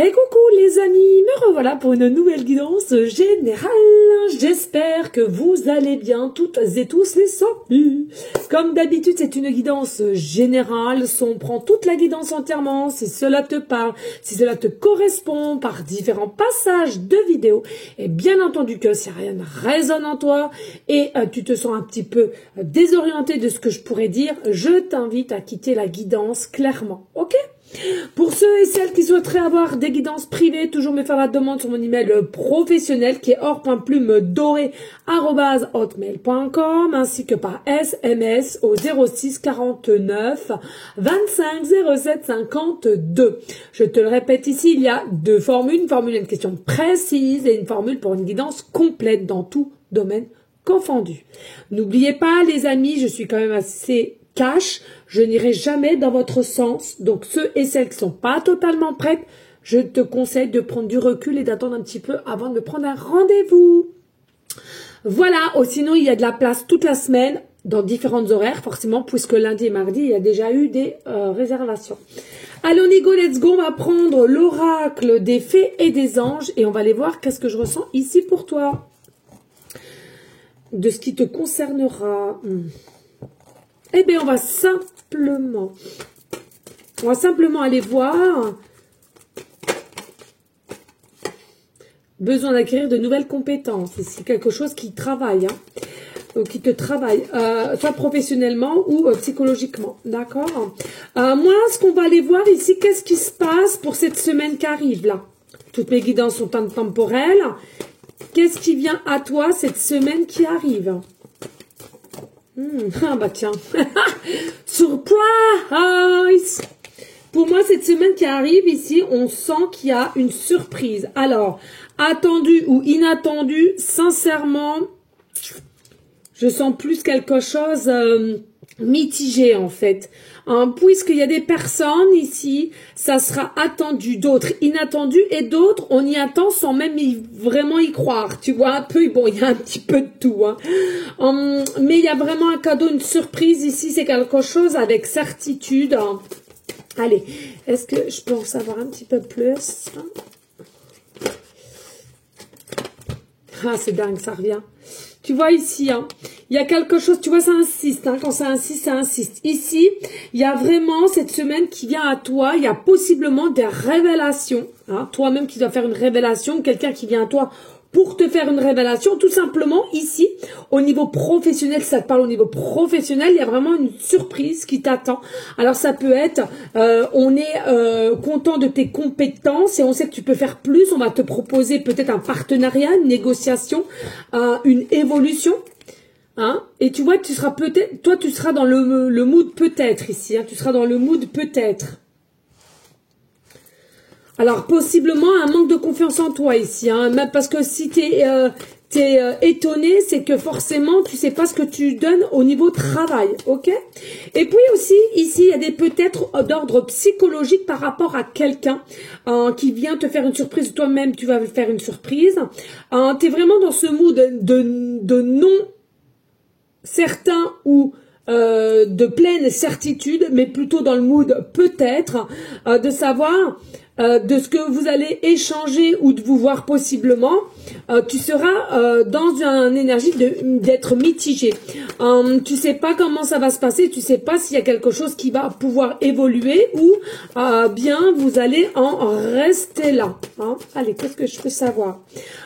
Hey coucou les amis, me revoilà pour une nouvelle guidance générale. J'espère que vous allez bien toutes et tous les amis. Comme d'habitude, c'est une guidance générale. On prend toute la guidance entièrement, si cela te parle, si cela te correspond par différents passages de vidéos. Et bien entendu que si rien ne résonne en toi et tu te sens un petit peu désorienté de ce que je pourrais dire, je t'invite à quitter la guidance clairement, ok ? Pour ceux et celles qui souhaiteraient avoir des guidances privées, toujours me faire la demande sur mon email professionnel qui est or.plume-doré@hotmail.com ainsi que par SMS au 06 49 25 07 52. Je te le répète ici, il y a deux formules, une formule à une question précise et une formule pour une guidance complète dans tout domaine confondu. N'oubliez pas les amis, je suis quand même assez cash, je n'irai jamais dans votre sens. Donc ceux et celles qui sont pas totalement prêtes, je te conseille de prendre du recul et d'attendre un petit peu avant de prendre un rendez-vous. Voilà, sinon il y a de la place toute la semaine dans différentes horaires, forcément, puisque lundi et mardi, il y a déjà eu des réservations. Allez, on y go, let's go, on va prendre l'oracle des fées et des anges et on va aller voir qu'est-ce que je ressens ici pour toi. De ce qui te concernera. Eh bien, on va simplement aller voir. Besoin d'acquérir de nouvelles compétences. C'est quelque chose qui travaille, ou qui te travaille, soit professionnellement ou psychologiquement. D'accord. Moi, ce qu'on va aller voir ici, qu'est-ce qui se passe pour cette semaine qui arrive là. Toutes mes guidances sont temporelles. Qu'est-ce qui vient à toi cette semaine qui arrive? Ah bah tiens, surprise! Pour moi, cette semaine qui arrive ici, on sent qu'il y a une surprise. Alors, attendu ou inattendu, sincèrement, je sens plus quelque chose mitigé en fait. Puisqu'il y a des personnes ici, ça sera attendu, d'autres inattendu et d'autres on y attend sans même vraiment y croire. Tu vois un peu, bon, il y a un petit peu de tout. Mais il y a vraiment un cadeau, une surprise ici, c'est quelque chose avec certitude. Allez, est-ce que je peux en savoir un petit peu plus? Ah, c'est dingue, ça revient. Tu vois ici, il y a quelque chose, tu vois, ça insiste, quand ça insiste, ça insiste. Ici, il y a vraiment cette semaine qui vient à toi, il y a possiblement des révélations, toi-même qui dois faire une révélation, quelqu'un qui vient à toi pour te faire une révélation, tout simplement, ici, au niveau professionnel, si ça te parle au niveau professionnel, il y a vraiment une surprise qui t'attend. Alors, ça peut être, on est content de tes compétences et on sait que tu peux faire plus, on va te proposer peut-être un partenariat, une négociation, une évolution. Et tu vois, tu seras peut-être, toi, tu seras dans le mood peut-être ici, tu seras dans le mood peut-être. Alors, possiblement, un manque de confiance en toi ici, même parce que si t'es étonné, c'est que forcément, tu sais pas ce que tu donnes au niveau travail, ok? Et puis aussi, ici, il y a des peut-être d'ordre psychologique par rapport à quelqu'un qui vient te faire une surprise, toi-même, tu vas faire une surprise. Tu es vraiment dans ce mood de non certain ou de pleine certitude, mais plutôt dans le mood peut-être, de savoir de ce que vous allez échanger ou de vous voir possiblement, tu seras dans une énergie d'être mitigé. Tu sais pas comment ça va se passer, tu sais pas s'il y a quelque chose qui va pouvoir évoluer ou bien vous allez en rester là. Allez, qu'est-ce que je peux savoir?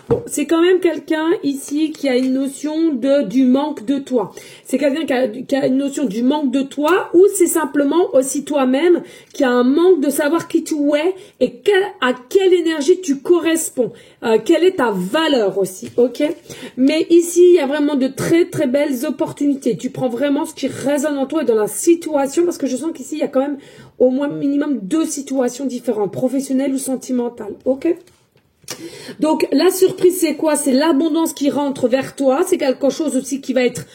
Bon, c'est quand même quelqu'un ici qui a une notion du manque de toi. C'est quelqu'un qui a une notion du manque de toi ou c'est simplement aussi toi-même qui a un manque de savoir qui tu es et à quelle énergie tu corresponds. Quelle est ta valeur aussi, ok? Mais ici, il y a vraiment de très très belles opportunités. Tu prends vraiment ce qui résonne en toi et dans la situation parce que je sens qu'ici, il y a quand même au moins minimum 2 situations différentes, professionnelles ou sentimentales, ok? Donc la surprise c'est quoi? C'est l'abondance qui rentre vers toi, c'est quelque chose aussi qui va être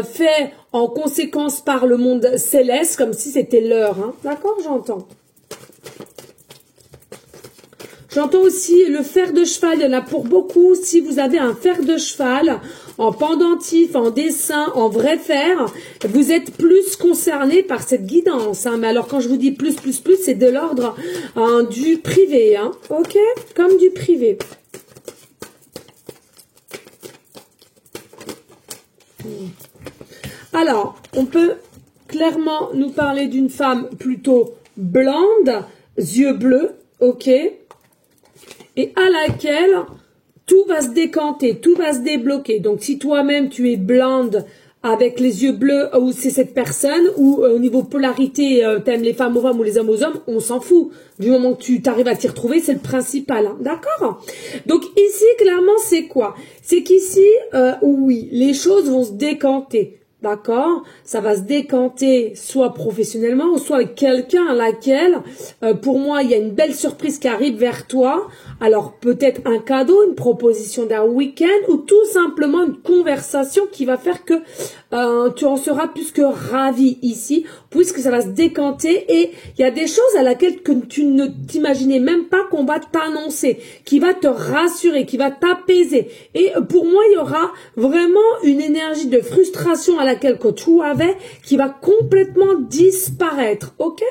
fait en conséquence par le monde céleste, comme si c'était l'heure, d'accord, j'entends. J'entends aussi le fer de cheval, il y en a pour beaucoup, si vous avez un fer de cheval, en pendentif, en dessin, en vrai fer, vous êtes plus concerné par cette guidance. Hein. Mais alors quand je vous dis plus, c'est de l'ordre du privé. Hein. Ok? Comme du privé. Alors, on peut clairement nous parler d'une femme plutôt blonde, yeux bleus, ok, et à laquelle tout va se décanter, tout va se débloquer. Donc, si toi-même tu es blonde avec les yeux bleus, ou c'est cette personne, ou au niveau polarité, t'aimes les femmes aux femmes ou les hommes aux hommes, on s'en fout. Du moment que tu t'arrives à t'y retrouver, c'est le principal, hein, d'accord? Donc ici, clairement, c'est quoi? C'est qu'ici, oui, les choses vont se décanter. D'accord, ça va se décanter soit professionnellement ou soit avec quelqu'un à laquelle, pour moi, il y a une belle surprise qui arrive vers toi. Alors peut-être un cadeau, une proposition d'un week-end ou tout simplement une conversation qui va faire que tu en seras plus que ravi ici, puisque ça va se décanter et il y a des choses à laquelle que tu ne t'imaginais même pas qu'on va t'annoncer, qui va te rassurer, qui va t'apaiser. Et pour moi, il y aura vraiment une énergie de frustration à laquelle que tu avais qui va complètement disparaître, ok?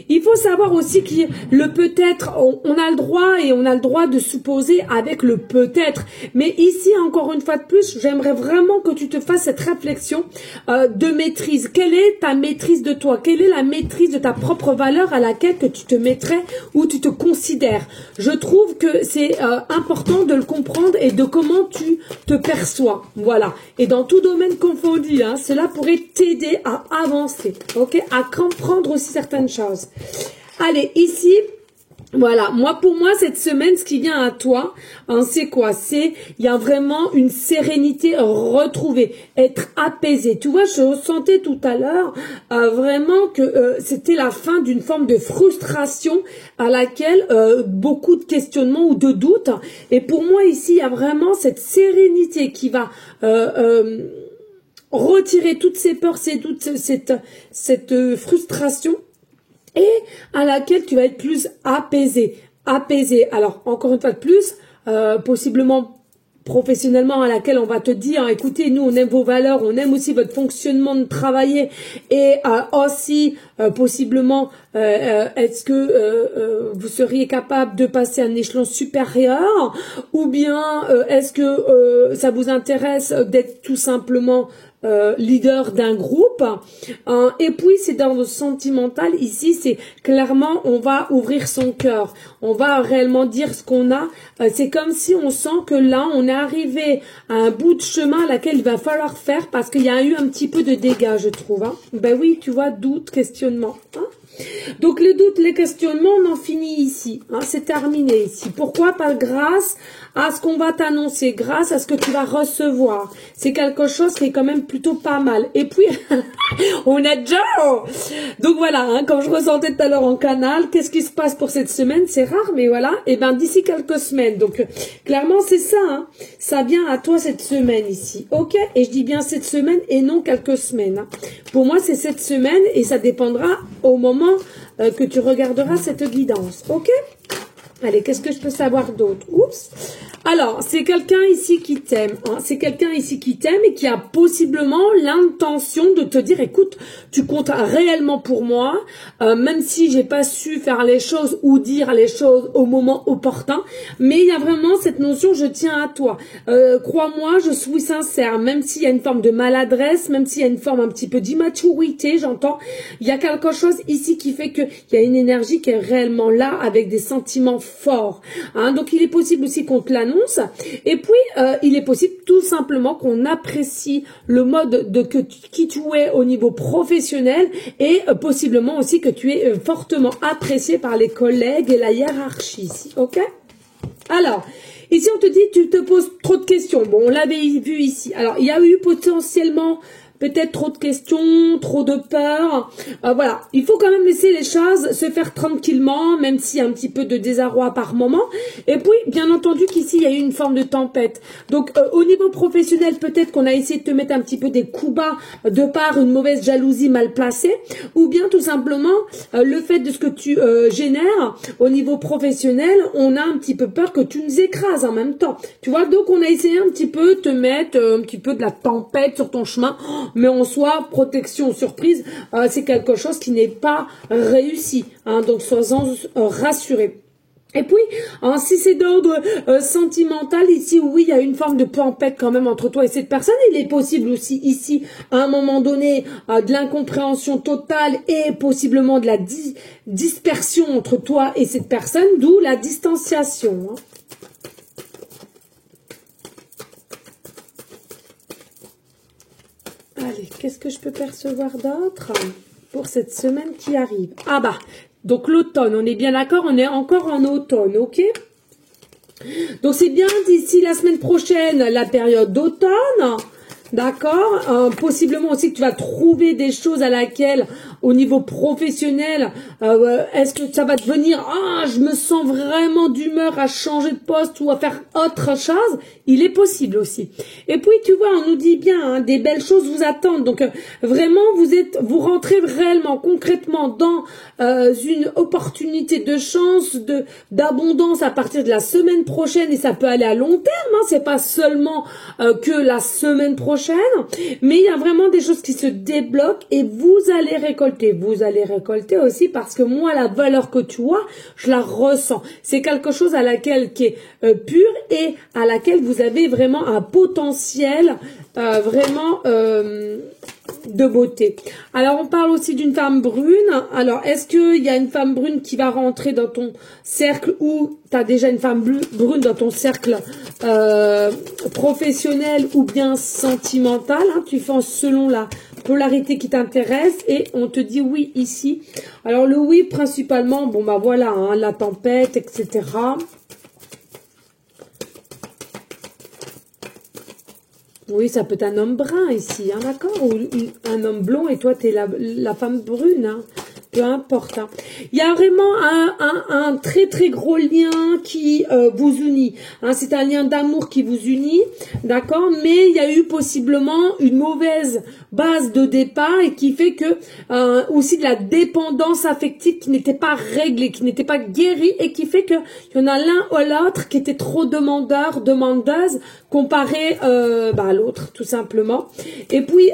Il faut savoir aussi que le peut-être, on a le droit et on a le droit de supposer avec le peut-être, mais ici, encore une fois de plus, j'aimerais vraiment que tu te fasses cette réflexion de maîtrise. Quelle est ta maîtrise de toi? Quelle est la maîtrise de ta propre valeur à laquelle que tu te mettrais ou tu te considères? Je trouve que c'est important de le comprendre et de comment tu te perçois. Voilà. Et dans tout domaine confondu, hein, cela pourrait t'aider à avancer, ok? À comprendre aussi certaines choses. Allez, ici... Voilà, pour moi, cette semaine, ce qui vient à toi, hein, c'est quoi? Il y a vraiment une sérénité retrouvée, être apaisé. Tu vois, je ressentais tout à l'heure vraiment que c'était la fin d'une forme de frustration à laquelle beaucoup de questionnements ou de doutes. Et pour moi, ici, il y a vraiment cette sérénité qui va... retirer toutes ces peurs, ces doutes, cette frustration, et à laquelle tu vas être plus apaisé. Alors, encore une fois de plus, possiblement professionnellement, à laquelle on va te dire, écoutez, nous, on aime vos valeurs, on aime aussi votre fonctionnement de travailler, et aussi, possiblement, est-ce que vous seriez capable de passer à un échelon supérieur, ou bien est-ce que ça vous intéresse d'être tout simplement leader d'un groupe, et puis c'est dans le sentimental. Ici, c'est clairement, on va ouvrir son cœur, on va réellement dire ce qu'on a. C'est comme si on sent que là, on est arrivé à un bout de chemin à laquelle il va falloir faire, parce qu'il y a eu un petit peu de dégâts, je trouve. Hein. Ben oui, tu vois, doute, questionnement. Hein. Donc les doutes, les questionnements, on en finit ici. Hein, c'est terminé ici. Pourquoi? Pas grâce à ce qu'on va t'annoncer, grâce à ce que tu vas recevoir. C'est quelque chose qui est quand même plutôt pas mal. Et puis, on a Joe. Donc voilà, hein, comme je ressentais tout à l'heure en canal, qu'est-ce qui se passe pour cette semaine? C'est rare, mais voilà. Et ben d'ici quelques semaines. Donc clairement, c'est ça. Hein. Ça vient à toi cette semaine ici. Ok? Et je dis bien cette semaine et non quelques semaines. Hein. Pour moi, c'est cette semaine et ça dépendra au moment que tu regarderas cette guidance. Ok? Allez, qu'est-ce que je peux savoir d'autre? Oups. Alors, c'est quelqu'un ici qui t'aime. Hein. C'est quelqu'un ici qui t'aime et qui a possiblement l'intention de te dire, écoute, tu comptes réellement pour moi, même si j'ai pas su faire les choses ou dire les choses au moment opportun. Mais il y a vraiment cette notion, je tiens à toi. Crois-moi, je suis sincère. Même s'il y a une forme de maladresse, même s'il y a une forme un petit peu d'immaturité, j'entends. Il y a quelque chose ici qui fait qu'il y a une énergie qui est réellement là avec des sentiments forts. Hein. Donc, il est possible aussi qu'on te l'annonce. Et puis, il est possible tout simplement qu'on apprécie le mode de qui tu es au niveau professionnel et possiblement aussi que tu es fortement apprécié par les collègues et la hiérarchie ici. Ok? Alors, ici, on te dit, tu te poses trop de questions. Bon, on l'avait vu ici. Alors, il y a eu potentiellement peut-être trop de questions, trop de peur. Voilà, il faut quand même laisser les choses se faire tranquillement, même s'il y a un petit peu de désarroi par moment. Et puis, bien entendu qu'ici, il y a eu une forme de tempête. Donc, au niveau professionnel, peut-être qu'on a essayé de te mettre un petit peu des coups bas de par une mauvaise jalousie mal placée, ou bien tout simplement, le fait de ce que tu génères au niveau professionnel, on a un petit peu peur que tu nous écrases en même temps. Tu vois, donc on a essayé un petit peu de te mettre un petit peu de la tempête sur ton chemin, mais en soi, protection surprise, c'est quelque chose qui n'est pas réussi, hein, donc sois-en rassurés. Et puis, hein, si c'est d'ordre sentimental, ici, oui, il y a une forme de tempête quand même entre toi et cette personne. Il est possible aussi ici, à un moment donné, de l'incompréhension totale et possiblement de la dispersion entre toi et cette personne, d'où la distanciation. Hein. Allez, qu'est-ce que je peux percevoir d'autre pour cette semaine qui arrive? Ah bah, donc l'automne, on est bien d'accord, on est encore en automne, ok? Donc c'est bien d'ici la semaine prochaine, la période d'automne, d'accord? Possiblement aussi que tu vas trouver des choses à laquelle, au niveau professionnel, est-ce que ça va devenir, je me sens vraiment d'humeur à changer de poste ou à faire autre chose? Il est possible aussi. Et puis tu vois, on nous dit bien, hein, des belles choses vous attendent. Donc vraiment, vous rentrez réellement, concrètement dans une opportunité de chance, d'abondance à partir de la semaine prochaine, et ça peut aller à long terme. Hein, c'est pas seulement que la semaine prochaine, mais il y a vraiment des choses qui se débloquent et vous allez récolter. Vous allez récolter aussi parce que moi, la valeur que tu as, je la ressens. C'est quelque chose à laquelle qui est pure et à laquelle vous avez vraiment un potentiel vraiment de beauté. Alors, on parle aussi d'une femme brune. Alors, est-ce qu'il y a une femme brune qui va rentrer dans ton cercle ou tu as déjà une femme brune dans ton cercle professionnel ou bien sentimental, hein, tu fais selon la polarité qui t'intéresse et on te dit oui ici. Alors, le oui, principalement, bon, bah voilà, hein, la tempête, etc. Oui, ça peut être un homme brun ici, hein, d'accord? Ou un homme blond et toi, tu es la femme brune, hein. Peu importe. Hein. Il y a vraiment un très très gros lien qui vous unit. Hein, c'est un lien d'amour qui vous unit, d'accord? Mais il y a eu possiblement une mauvaise base de départ et qui fait que aussi de la dépendance affective qui n'était pas réglée, qui n'était pas guérie et qui fait que il y en a l'un ou l'autre qui était trop demandeuse comparé à l'autre, tout simplement. Et puis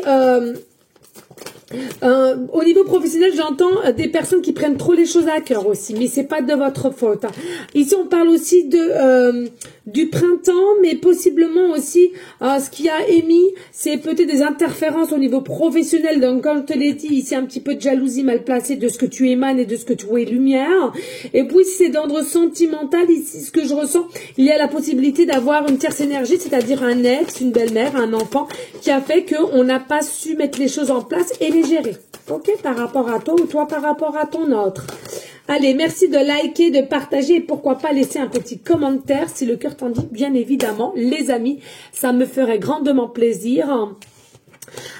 au niveau professionnel, j'entends des personnes qui prennent trop les choses à cœur aussi, mais c'est pas de votre faute. Hein. Ici, on parle aussi de du printemps, mais possiblement aussi ce qui a émis, c'est peut-être des interférences au niveau professionnel. Donc, comme je te l'ai dit, ici un petit peu de jalousie mal placée de ce que tu émanes et de ce que tu es lumière. Et puis, si c'est d'ordre sentimental, ici, ce que je ressens, il y a la possibilité d'avoir une tierce énergie, c'est-à-dire un ex, une belle-mère, un enfant, qui a fait qu'on n'a pas su mettre les choses en place et les gérer, ok, par rapport à toi ou toi par rapport à ton autre. Allez, merci de liker, de partager et pourquoi pas laisser un petit commentaire si le cœur t'en dit, bien évidemment, les amis, ça me ferait grandement plaisir.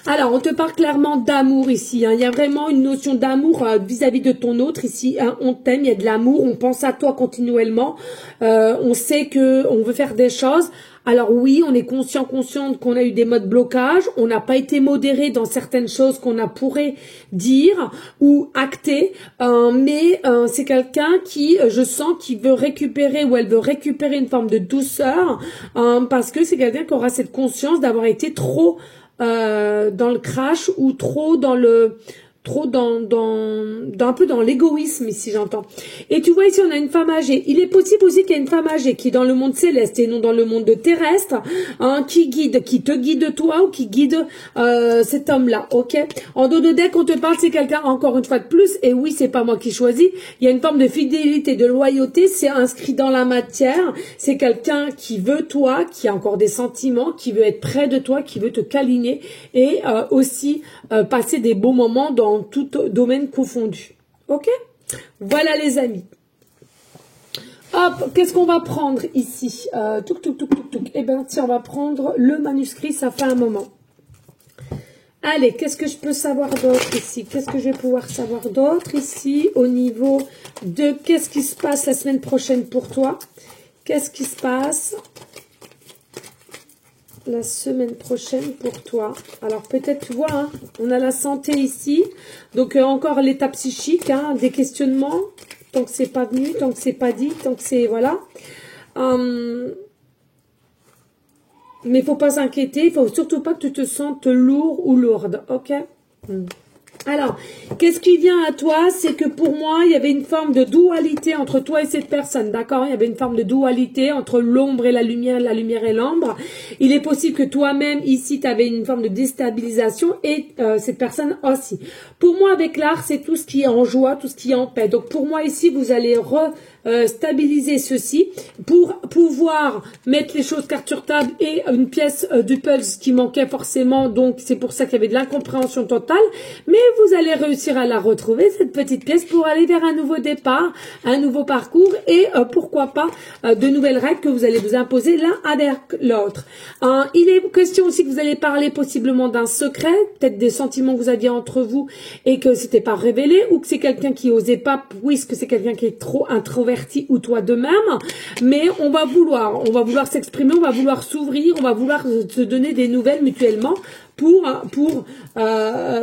Alors, on te parle clairement d'amour ici. Hein. Il y a vraiment une notion d'amour vis-à-vis de ton autre ici. Hein. On t'aime, il y a de l'amour, on pense à toi continuellement. On sait que on veut faire des choses. Alors oui, on est consciente qu'on a eu des modes blocage, on n'a pas été modéré dans certaines choses qu'on a pourrait dire ou acter, mais c'est quelqu'un qui, je sens, qui veut récupérer ou elle veut récupérer une forme de douceur, parce que c'est quelqu'un qui aura cette conscience d'avoir été trop dans le crash ou trop dans le... un peu dans l'égoïsme ici, j'entends. Et tu vois ici, on a une femme âgée. Il est possible aussi qu'il y ait une femme âgée qui est dans le monde céleste et non dans le monde terrestre, hein, qui te guide toi ou qui guide cet homme-là, ok? En dos de deck, on te parle, c'est quelqu'un, encore une fois de plus, et oui, c'est pas moi qui choisis, il y a une forme de fidélité, de loyauté, c'est inscrit dans la matière, c'est quelqu'un qui veut toi, qui a encore des sentiments, qui veut être près de toi, qui veut te câliner, et aussi passer des beaux moments dans tout domaine confondu. Ok? Voilà les amis. Hop, qu'est-ce qu'on va prendre ici? Eh bien, tiens, on va prendre le manuscrit, ça fait un moment. Allez, qu'est-ce que je peux savoir d'autre ici? Qu'est-ce que je vais pouvoir savoir d'autre ici au niveau de qu'est-ce qui se passe la semaine prochaine pour toi? Qu'est-ce qui se passe la semaine prochaine pour toi? Alors peut-être, tu vois, hein, on a la santé ici. Donc encore l'état psychique, hein, des questionnements. Tant que c'est pas venu, tant que c'est pas dit, tant que c'est... Voilà. Mais il faut pas s'inquiéter, il faut surtout pas que tu te sentes lourd ou lourde, ok? Alors, qu'est-ce qui vient à toi? C'est que pour moi, il y avait une forme de dualité entre toi et cette personne, d'accord? Il y avait une forme de dualité entre l'ombre et la lumière et l'ombre. Il est possible que toi-même, ici, tu avais une forme de déstabilisation et cette personne aussi. Pour moi, avec l'art, c'est tout ce qui est en joie, tout ce qui est en paix. Donc, pour moi, ici, vous allez stabiliser ceci pour pouvoir mettre les choses carte sur table et une pièce du puzzle qui manquait forcément, donc c'est pour ça qu'il y avait de l'incompréhension totale, mais vous allez réussir à la retrouver, cette petite pièce, pour aller vers un nouveau départ, un nouveau parcours et pourquoi pas de nouvelles règles que vous allez vous imposer l'un avec l'autre. Il est question aussi que vous allez parler possiblement d'un secret, peut-être des sentiments que vous aviez entre vous et que c'était pas révélé, ou que c'est quelqu'un qui osait pas puisque c'est quelqu'un qui est trop introverti ou toi de même, mais on va vouloir s'exprimer, on va vouloir s'ouvrir, on va vouloir se donner des nouvelles mutuellement pour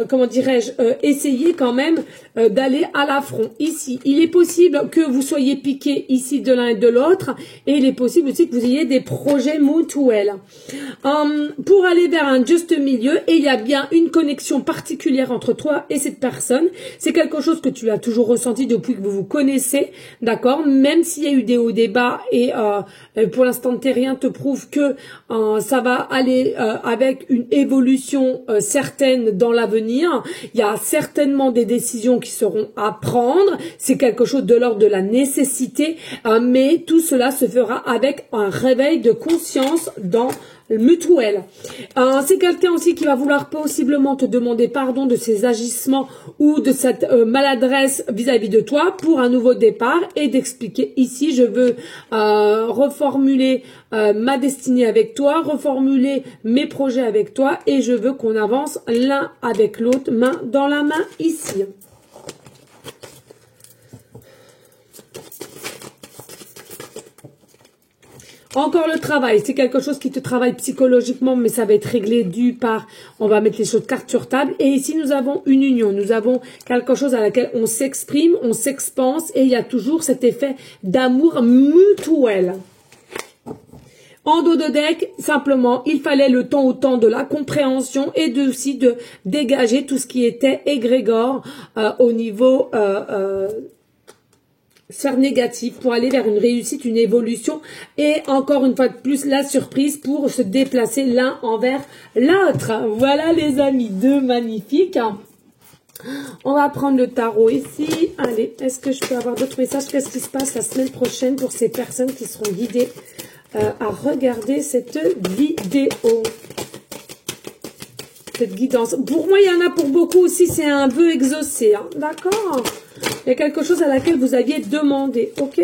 comment dirais-je, essayer quand même d'aller à l'affront. Ici, il est possible que vous soyez piqués ici de l'un et de l'autre, et il est possible aussi que vous ayez des projets mutuels. Pour aller vers un juste milieu, et il y a bien une connexion particulière entre toi et cette personne. C'est quelque chose que tu as toujours ressenti depuis que vous vous connaissez, d'accord? Même s'il y a eu des hauts, des bas, et pour l'instant, rien te prouve que ça va aller avec une évolution certaine dans l'avenir. Il y a certainement des décisions qui seront à prendre. C'est quelque chose de l'ordre de la nécessité, mais tout cela se fera avec un réveil de conscience dans mutuel. C'est quelqu'un aussi qui va vouloir possiblement te demander pardon de ses agissements ou de cette maladresse vis-à-vis de toi pour un nouveau départ, et d'expliquer ici, je veux reformuler ma destinée avec toi, reformuler mes projets avec toi, et je veux qu'on avance l'un avec l'autre, main dans la main ici. Encore le travail, c'est quelque chose qui te travaille psychologiquement, mais ça va être réglé on va mettre les choses carte sur table. Et ici, nous avons une union, nous avons quelque chose à laquelle on s'exprime, on s'expanse, et il y a toujours cet effet d'amour mutuel. En dos de deck, simplement, il fallait le temps au temps de la compréhension et aussi de dégager tout ce qui était égrégore au niveau sphère négative pour aller vers une réussite, une évolution, et encore une fois de plus la surprise pour se déplacer l'un envers l'autre. Voilà les amis, deux magnifiques. On va prendre le tarot ici. Allez, est-ce que je peux avoir d'autres messages? Qu'est-ce qui se passe la semaine prochaine pour ces personnes qui seront guidées à regarder cette vidéo? Cette guidance. Pour moi, il y en a pour beaucoup aussi, c'est un vœu exaucé. Hein. D'accord? Il y a quelque chose à laquelle vous aviez demandé. Ok?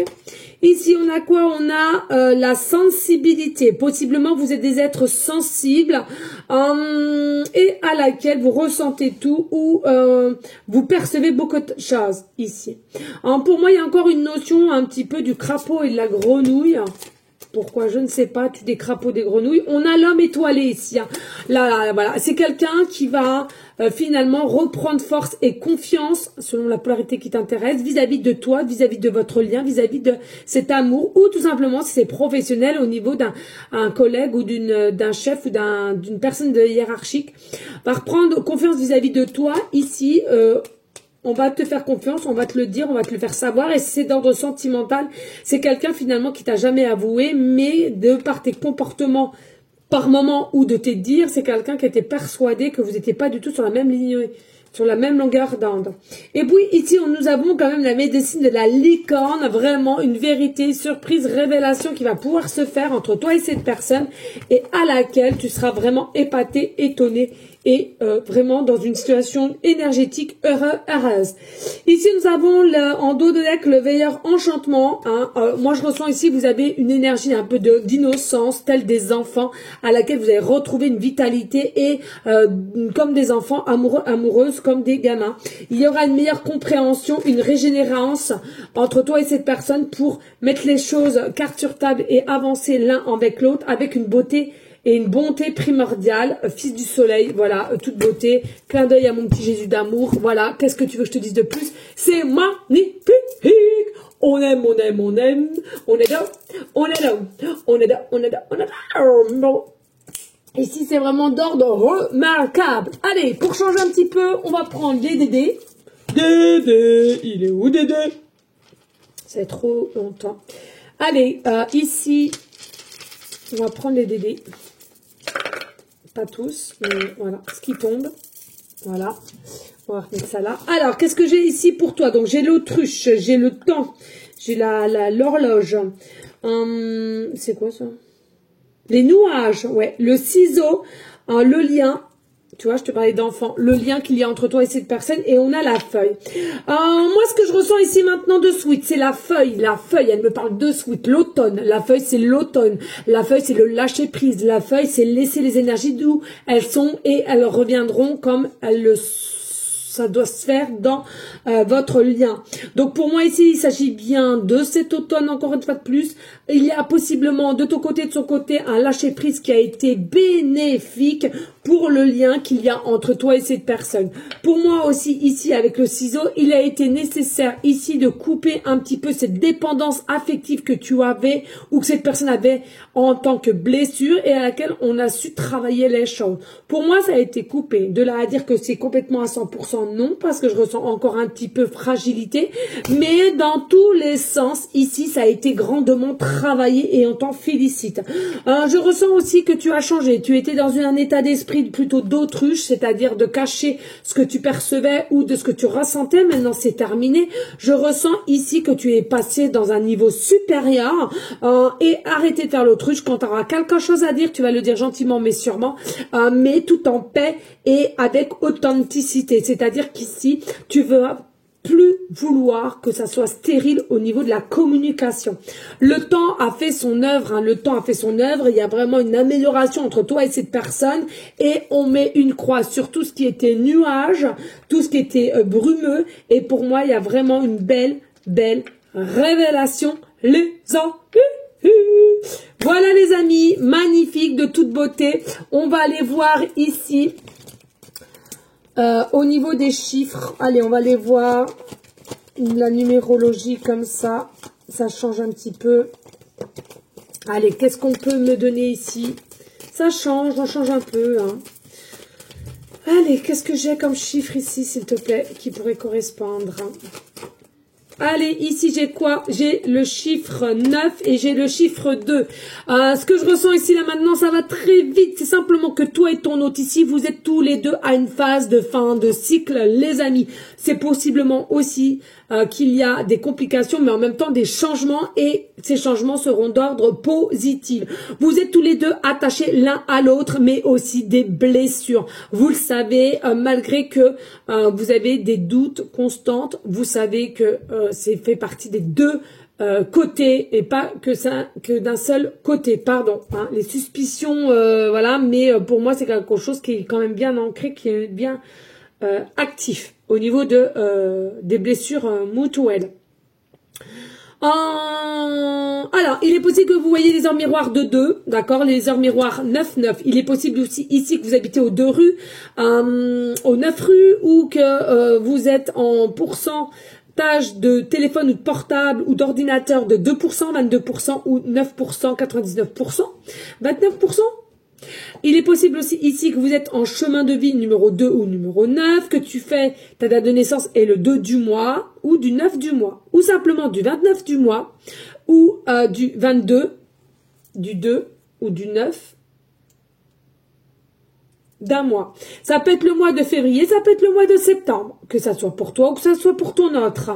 Ici, on a quoi? On a la sensibilité. Possiblement, vous êtes des êtres sensibles et à laquelle vous ressentez tout ou vous percevez beaucoup de choses ici. Pour moi, il y a encore une notion un petit peu du crapaud et de la grenouille. Pourquoi? Je ne sais pas. Tu des crapauds, des grenouilles. On a l'homme étoilé ici. Hein. Là, voilà. C'est quelqu'un qui va finalement reprendre force et confiance, selon la polarité qui t'intéresse, vis-à-vis de toi, vis-à-vis de votre lien, vis-à-vis de cet amour, ou tout simplement si c'est professionnel au niveau d'un collègue ou d'un chef ou d'une personne hiérarchique, va reprendre confiance vis-à-vis de toi. Ici, on va te faire confiance, on va te le dire, on va te le faire savoir, et c'est d'ordre sentimental. C'est quelqu'un finalement qui t'a jamais avoué, mais de par tes comportements par moment ou de tes dires, c'est quelqu'un qui était persuadé que vous n'étiez pas du tout sur la même ligne, sur la même longueur d'onde. Et puis ici, nous avons quand même la médecine de la licorne, vraiment une vérité, surprise, révélation qui va pouvoir se faire entre toi et cette personne, et à laquelle tu seras vraiment épaté, étonné et vraiment dans une situation énergétique heureuse. Ici, nous avons en dos de deck le veilleur enchantement. Hein. Moi, je ressens ici, vous avez une énergie un peu d'innocence, telle des enfants, à laquelle vous allez retrouver une vitalité et comme des enfants amoureuses, comme des gamins. Il y aura une meilleure compréhension, une régénérance entre toi et cette personne pour mettre les choses carte sur table et avancer l'un avec l'autre avec une beauté et une bonté primordiale, fils du soleil, voilà, toute beauté, clin d'œil à mon petit Jésus d'amour, voilà, qu'est-ce que tu veux que je te dise de plus? C'est magnifique, on aime, on aime, on aime, on est là, on est là, on est là, on est là, on est là, bon. Ici, c'est vraiment d'ordre remarquable. Allez, pour changer un petit peu, on va prendre les Dédés. Dédé, il est où Dédé? C'est trop longtemps. Allez, ici, on va prendre les Dédés. Pas tous, mais voilà, ce qui tombe. Voilà, on va remettre ça là. Alors, qu'est-ce que j'ai ici pour toi? Donc, j'ai l'autruche, j'ai le temps, j'ai l'horloge. C'est quoi ça? Les nuages, ouais. Le ciseau, le lien. Tu vois, je te parlais d'enfant. Le lien qu'il y a entre toi et cette personne. Et on a la feuille. Moi, ce que je ressens ici maintenant de suite, c'est la feuille. La feuille, elle me parle de suite. L'automne. La feuille, c'est l'automne. La feuille, c'est le lâcher prise. La feuille, c'est laisser les énergies d'où elles sont et elles reviendront comme elles le sont. Ça doit se faire dans votre lien. Donc pour moi ici, il s'agit bien de cet automne, encore une fois de plus. Il y a possiblement de ton côté, de son côté, un lâcher-prise qui a été bénéfique pour le lien qu'il y a entre toi et cette personne. Pour moi aussi, ici, avec le ciseau, il a été nécessaire ici de couper un petit peu cette dépendance affective que tu avais ou que cette personne avait en tant que blessure et à laquelle on a su travailler les choses. Pour moi, ça a été coupé. De là à dire que c'est complètement à 100%, non, parce que je ressens encore un petit peu fragilité, mais dans tous les sens, ici, ça a été grandement travaillé et on t'en félicite. Je ressens aussi que tu as changé. Tu étais dans un état d'esprit plutôt d'autruche, c'est-à-dire de cacher ce que tu percevais ou de ce que tu ressentais. Maintenant, c'est terminé. Je ressens ici que tu es passé dans un niveau supérieur et arrêtez de faire l'autruche. Quand tu auras quelque chose à dire, tu vas le dire gentiment mais sûrement, mais tout en paix et avec authenticité. C'est-à-dire qu'ici, tu veux plus vouloir que ça soit stérile au niveau de la communication. Le temps a fait son œuvre, hein, le temps a fait son œuvre, il y a vraiment une amélioration entre toi et cette personne et on met une croix sur tout ce qui était nuage, tout ce qui était brumeux et pour moi il y a vraiment une belle révélation, les amis. Voilà les amis, magnifique, de toute beauté. On va aller voir ici au niveau des chiffres. Allez, on va aller voir la numérologie comme ça. Ça change un petit peu. Allez, qu'est-ce qu'on peut me donner ici? Ça change, on change un peu. Hein. Allez, qu'est-ce que j'ai comme chiffre ici, s'il te plaît, qui pourrait correspondre? Allez, ici, j'ai quoi? J'ai le chiffre 9 et j'ai le chiffre 2. Ce que je ressens ici, là, maintenant, ça va très vite. C'est simplement que toi et ton hôte ici, vous êtes tous les deux à une phase de fin de cycle, les amis. C'est possiblement aussi qu'il y a des complications, mais en même temps des changements et ces changements seront d'ordre positif. Vous êtes tous les deux attachés l'un à l'autre, mais aussi des blessures. Vous le savez, malgré que vous avez des doutes constantes, vous savez que c'est fait partie des deux côtés et pas que d'un seul côté, pardon. Hein, les suspicions, voilà, mais pour moi c'est quelque chose qui est quand même bien ancré, qui est bien actif au niveau des blessures mutuelles. Alors, il est possible que vous voyez les heures miroirs de 2, d'accord, les heures miroirs 9-9. Il est possible aussi ici que vous habitez aux 2 rues, aux 9 rues, ou que vous êtes en pourcentage de téléphone ou de portable ou d'ordinateur de 2%, 22% ou 9%, 99%, 29%. Il est possible aussi ici que vous êtes en chemin de vie numéro 2 ou numéro 9, que tu fais ta date de naissance est le 2 du mois ou du 9 du mois, ou simplement du 29 du mois, ou du 22, du 2 ou du 9 d'un mois. Ça peut être le mois de février, ça peut être le mois de septembre, que ça soit pour toi ou que ça soit pour ton autre.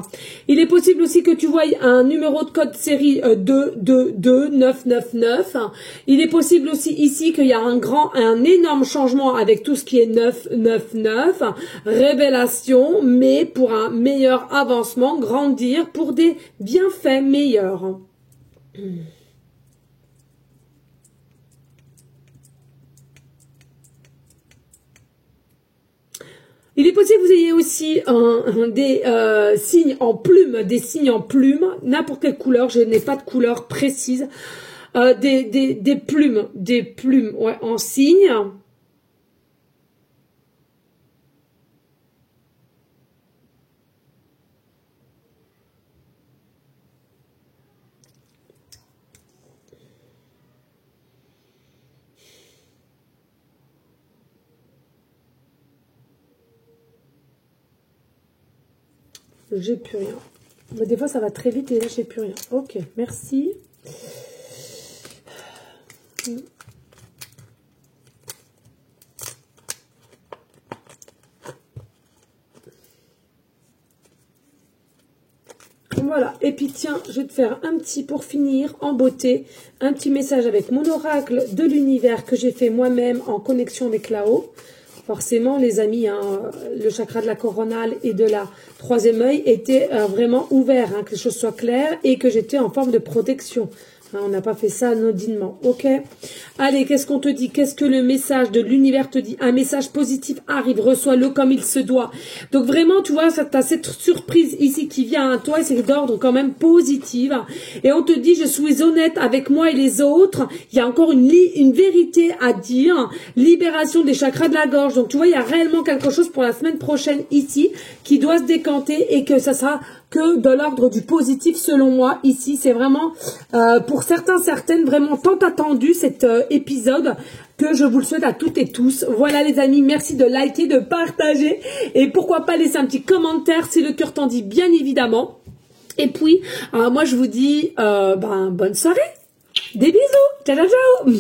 Il est possible aussi que tu voies un numéro de code série 222999. Il est possible aussi ici qu'il y a un énorme changement avec tout ce qui est 999, révélation, mais pour un meilleur avancement, grandir, pour des bienfaits meilleurs. Il est possible que vous ayez aussi des signes en plume, n'importe quelle couleur, je n'ai pas de couleur précise, des plumes, ouais, en signe. J'ai plus rien. Mais des fois, ça va très vite et là, j'ai plus rien. Ok, merci. Voilà. Et puis, tiens, je vais te faire un petit, pour finir, en beauté, un petit message avec mon oracle de l'univers que j'ai fait moi-même en connexion avec là-haut. Forcément, les amis, hein, le chakra de la coronale et de la troisième œil était vraiment ouvert, hein, que les choses soient claires et que j'étais en forme de protection. Hein, on n'a pas fait ça anodinement, ok? Allez, qu'est-ce qu'on te dit? Qu'est-ce que le message de l'univers te dit? Un message positif arrive, reçois-le comme il se doit. Donc vraiment, tu vois, tu as cette surprise ici qui vient à toi et c'est d'ordre quand même positive. Et on te dit, je suis honnête avec moi et les autres. Il y a encore une vérité à dire. Libération des chakras de la gorge. Donc tu vois, il y a réellement quelque chose pour la semaine prochaine ici qui doit se décanter et que ça sera que de l'ordre du positif selon moi. Ici, c'est vraiment pour certaines vraiment tant attendu cet épisode que je vous le souhaite à toutes et tous. Voilà les amis, merci de liker, de partager et pourquoi pas laisser un petit commentaire si le cœur t'en dit, bien évidemment. Et puis, moi je vous dis bonne soirée, des bisous, ciao ciao ciao.